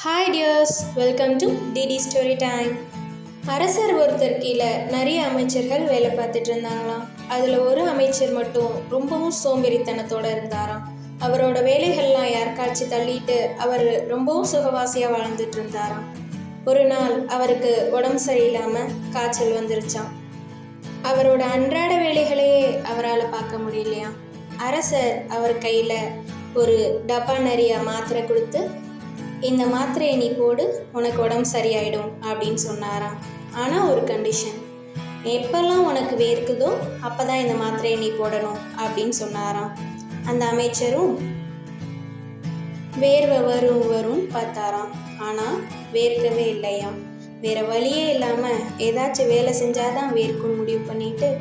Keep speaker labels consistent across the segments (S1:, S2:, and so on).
S1: Hi dears, welcome to TT story time. அரசர் ஒருத்தர் கீழே நிறைய அமைச்சர்கள் வேலை பார்த்துட்டு இருந்தாங்களாம். அதில் ஒரு அமைச்சர் மட்டும் ரொம்பவும் சோம்பேறித்தனத்தோடு இருந்தாராம். அவரோட வேலைகள்லாம் யாருக்காச்சும் தள்ளிட்டு அவர் ரொம்பவும் சுகவாசியாக வாழ்ந்துட்டு இருந்தாராம். ஒரு நாள் அவருக்கு உடம்பு சரியில்லாமல் காய்ச்சல் வந்துருச்சான். அவரோட அன்றாட வேலைகளையே அவரால் பார்க்க முடியலையா. அரசர் அவர் கையில் ஒரு டப்பா நிறைய மாத்திரை கொடுத்து, இந்த மாத்திரையை நீ போடு, உனக்கு உடம்பு சரியாயிடும் அப்படின்னு சொன்னாராம். ஆனால் ஒரு கண்டிஷன், எப்பெல்லாம் உனக்கு வேர்க்குதோ அப்போ தான் இந்த மாத்திரையை நீ போடணும் அப்படின்னு சொன்னாராம். அந்த அமைச்சரும் வேர்வை வரும் பார்த்தாராம். ஆனால் வேர்க்கவே இல்லையாம். வேற வழியே இல்லாமல் ஏதாச்சும் வேலை செஞ்சாதான் வேர்க்கும் முடிவு பண்ணிட்டு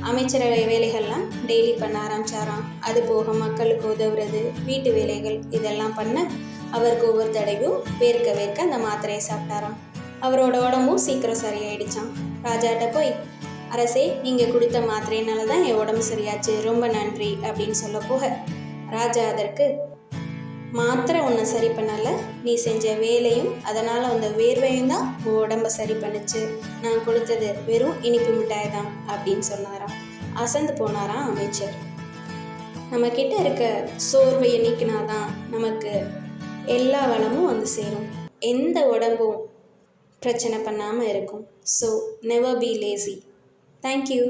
S1: அமைச்சரவை வேலைகள்லாம் டெய்லி பண்ண ஆரம்பிச்சாராம். அது போக மக்களுக்கு உதவுறது, வீட்டு வேலைகள் இதெல்லாம் பண்ண அவருக்கு ஒவ்வொரு தடவையும் வேர்க்க அந்த மாத்திரையை சாப்பிட்டாராம். அவரோட உடம்பும் சீக்கிரம் சரியாயிடுச்சான். ராஜாட்ட போய், அரசே, நீங்கள் கொடுத்த மாத்திரையினால தான் என் உடம்பு சரியாச்சு, ரொம்ப நன்றி அப்படின்னு சொல்ல போக, ராஜா அதற்கு, மாத்திரை உன்னை சரி பண்ணலை, நீ செஞ்ச வேலையும் அதனால் அந்த வேர்வையும் தான் உன் உடம்பை சரி பண்ணுச்சு. நான் கொடுத்தது வெறும் இனிப்பு மிட்டாய் தான் அப்படின்னு சொன்னாராம். அசந்து போனாராம் அமைச்சர். நம்மக்கிட்ட இருக்க சோர்வையை நீக்கினாதான் நமக்கு எல்லா வளமும் வந்து சேரும். எந்த உடம்பும் பிரச்சனை பண்ணாமல் இருக்கும். So never be lazy. Thank you.